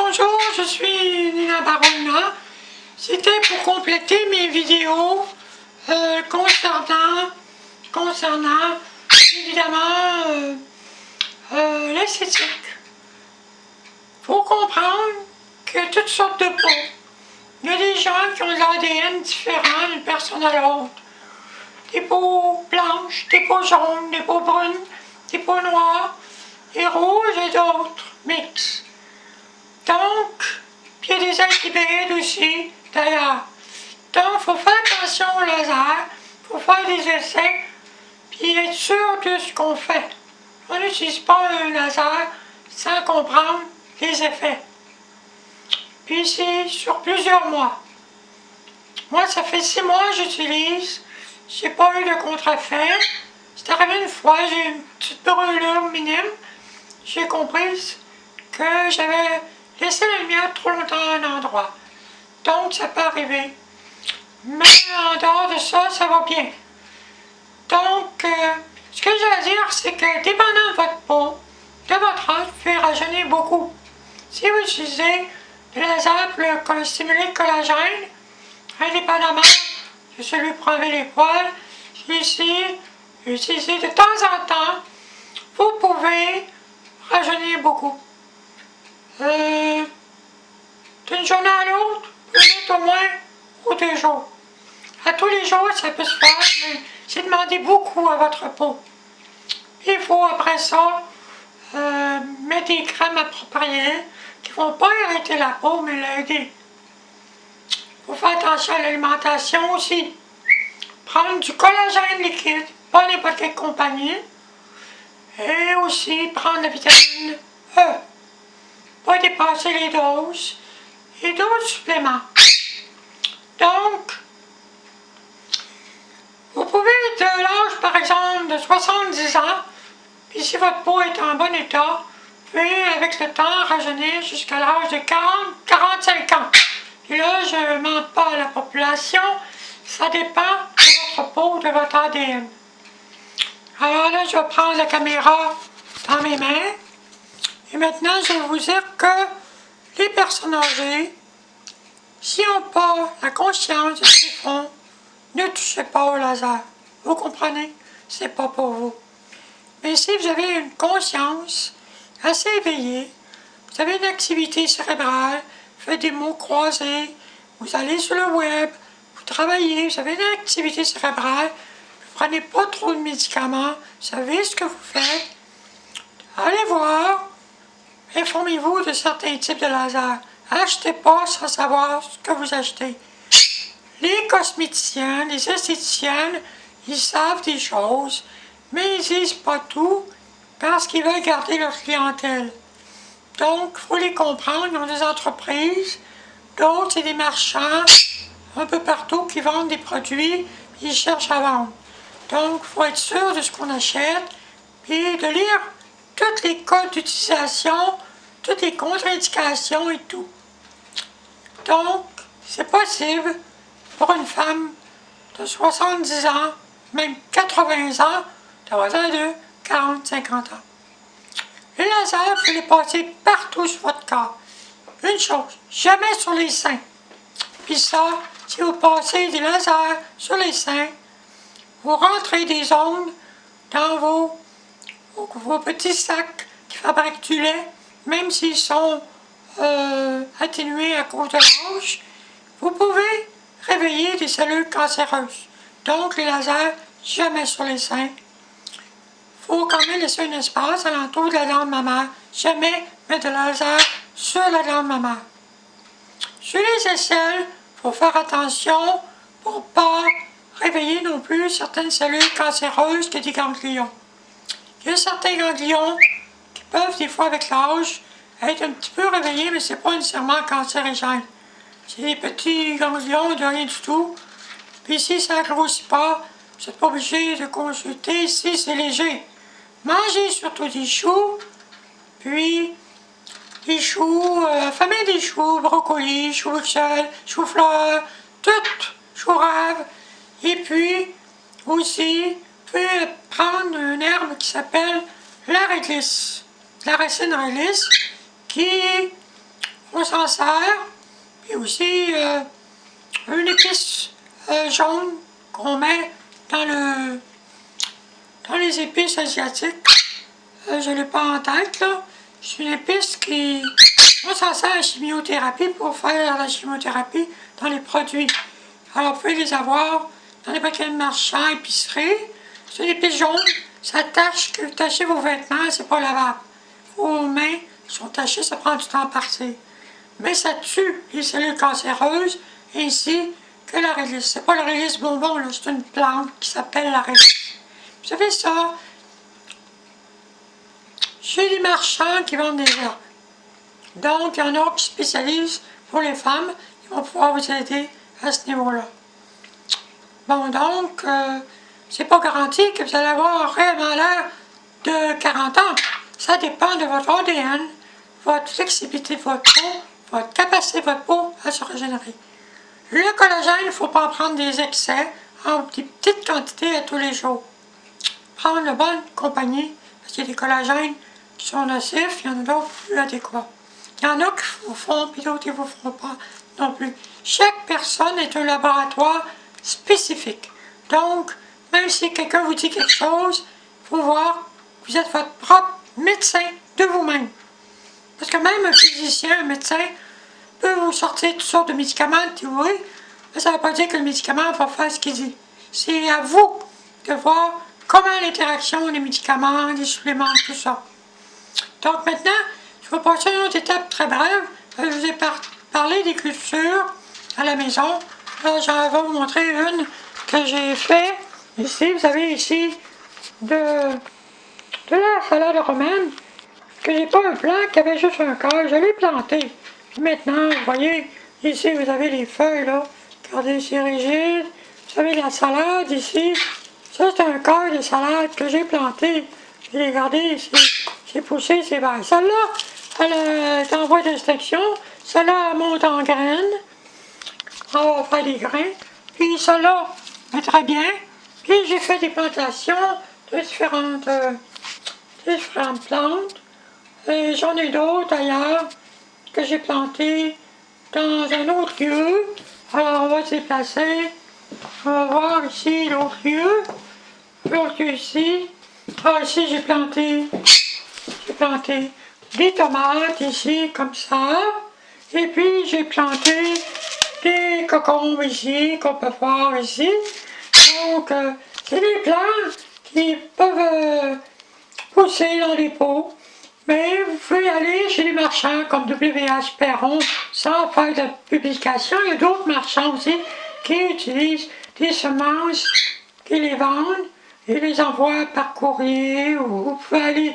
Bonjour, je suis Nina Barona. C'était pour compléter mes vidéos concernant évidemment l'esthétique. Faut comprendre qu'il y a toutes sortes de peaux. Il y a des gens qui ont de l'ADN différent d'une personne à l'autre. Des peaux blanches, des peaux jaunes, des peaux brunes, des peaux noires, des rouges et d'autres mix. Donc, puis il y a des êtres hybrides aussi, d'ailleurs. Donc, il faut faire attention au laser, il faut faire des essais, puis être sûr de ce qu'on fait. On n'utilise pas un laser sans comprendre les effets. Puis c'est sur plusieurs mois. Moi, ça fait 6 mois que j'utilise, j'ai pas eu de contre-effet. C'est arrivé une fois, j'ai eu une petite brûlure minime. J'ai compris que j'avais laissé la lumière trop longtemps à un endroit. Donc, ça peut arriver. Mais en dehors de ça, ça va bien. Donc, ce que j'ai à dire, c'est que dépendant de votre peau, de votre âge, vous pouvez rajeunir beaucoup. Si vous utilisez le laser pour stimuler le collagène, indépendamment de celui pour enlever les poils, utilisez de temps en temps, vous pouvez rajeunir beaucoup. D'une journée à l'autre, vous mettez au moins ou 2 jours. À tous les jours, ça peut se faire, mais c'est demander beaucoup à votre peau. Il faut après ça mettre des crèmes appropriées qui ne vont pas irriter la peau, mais l'aider. Il faut faire attention à l'alimentation aussi. Prendre du collagène liquide, pas n'importe quelle compagnie. Et aussi prendre la vitamine E. Pas dépasser les doses. Et d'autres suppléments. Donc, vous pouvez être de l'âge, par exemple, de 70 ans, puis si votre peau est en bon état, vous pouvez, avec le temps, rajeunir jusqu'à l'âge de 40-45 ans. Et là, je ne mens pas à la population, ça dépend de votre peau, de votre ADN. Alors là, je vais prendre la caméra dans mes mains, et maintenant, je vais vous dire que les personnes âgées, s'ils n'ont pas la conscience de ce qu'ils font, ne touchez pas au laser. Vous comprenez? C'est pas pour vous. Mais si vous avez une conscience assez éveillée, vous avez une activité cérébrale, vous faites des mots croisés, vous allez sur le web, vous travaillez, vous avez une activité cérébrale, vous ne prenez pas trop de médicaments, vous savez ce que vous faites, allez voir, informez-vous de certains types de lasers. Achetez pas sans savoir ce que vous achetez. Les cosméticiens, les esthéticiennes, ils savent des choses, mais ils disent pas tout parce qu'ils veulent garder leur clientèle. Donc, il faut les comprendre, ils ont des entreprises, d'autres c'est des marchands un peu partout qui vendent des produits, ils cherchent à vendre. Donc, il faut être sûr de ce qu'on achète, puis de lire tous les codes d'utilisation, toutes les contre-indications et tout. Donc, c'est possible pour une femme de 70 ans, même 80 ans, d'avoir de 40, 50 ans. Les lasers, il faut les passer partout sur votre corps. Une chose, jamais sur les seins. Puis ça, si vous passez des lasers sur les seins, vous rentrez des ondes dans vos petits sacs qui fabriquent du lait, même s'ils sont atténués à cause de l'âge, vous pouvez réveiller des cellules cancéreuses. Donc, les lasers, jamais sur les seins. Il faut quand même laisser un espace alentour de la glande mammaire. Jamais mettre de laser sur la glande mammaire. Sur les aisselles, il faut faire attention pour ne pas réveiller non plus certaines cellules cancéreuses que des ganglions. Il y a certains ganglions qui peuvent, des fois avec l'âge, être un petit peu réveillés, mais ce n'est pas nécessairement cancérigène. C'est des petits ganglions de rien du tout. Puis si ça ne grossit pas, vous n'êtes pas obligé de consulter si c'est léger. Mangez surtout des choux, puis des choux, famille des choux, brocolis, choux Bruxelles, choux-fleurs, toutes, choux raves. Et puis aussi, vous pouvez prendre une herbe qui s'appelle la réglisse, la racine réglisse, qui on s'en sert. Puis aussi une épice jaune qu'on met dans les épices asiatiques. Je ne l'ai pas en tête, là. C'est une épice qui... On s'en sert en chimiothérapie pour faire la chimiothérapie dans les produits. Alors, vous pouvez les avoir dans n'importe quel marchand, épicerie. C'est une épice jaune. Ça tâche que vous tâchez vos vêtements, c'est pas lavable. Vos mains sont tachées, ça prend du temps à partir. Mais ça tue les cellules cancéreuses ainsi que la rélisse. C'est pas la rélisse bonbon, là, c'est une plante qui s'appelle la rélisse. Vous savez ça, chez les marchands qui vendent des herbes. Donc, il y en a qui spécialisent pour les femmes, ils vont pouvoir vous aider à ce niveau-là. Bon, donc, c'est pas garanti que vous allez avoir réellement l'air de 40 ans. Ça dépend de votre ADN, votre flexibilité de votre peau, votre capacité de votre peau à se régénérer. Le collagène, il ne faut pas en prendre des excès en petites quantités à tous les jours. Prendre la bonne compagnie, parce qu'il y a des collagènes qui sont nocifs, il y en a d'autres plus adéquats. Il y en a qui vous font, puis d'autres qui ne vous feront pas non plus. Chaque personne est un laboratoire spécifique. Donc, même si quelqu'un vous dit quelque chose, il faut voir que vous êtes votre propre médecin de vous-même. Parce que même un physicien, un médecin, peut vous sortir toutes sortes de médicaments, oui, mais ça ne veut pas dire que le médicament va faire ce qu'il dit. C'est à vous de voir comment l'interaction des médicaments, des suppléments, tout ça. Donc maintenant, je vais passer à une autre étape très brève. Je vous ai parlé des cultures à la maison. Là, j'en vais vous montrer une que j'ai fait ici. Vous avez ici de la salade romaine, que j'ai pas un plant, qui avait juste un cœur. Je l'ai planté. Puis maintenant, vous voyez, ici, vous avez les feuilles, là. Regardez, c'est rigide. Vous avez la salade ici. Ça, c'est un cœur de salade que j'ai planté. Puis regardez, c'est poussé, c'est vert. Celle-là, elle est en voie d'extinction. Celle-là, elle monte en graines. On va faire des grains. Puis celle-là, très bien. Puis j'ai fait des plantations de différentes plantes. Et j'en ai d'autres ailleurs que j'ai plantées dans un autre lieu. Alors on va se déplacer. On va voir ici l'autre lieu. L'autre lieu ici. Ah, ici j'ai planté des tomates ici comme ça. Et puis j'ai planté des cocombes ici qu'on peut voir ici. Donc c'est des plantes qui peuvent pousser dans les pots. Mais vous pouvez aller chez les marchands comme WH Perron sans faire de publication. Il y a d'autres marchands aussi qui utilisent des semences, qui les vendent et les envoient par courrier ou vous pouvez aller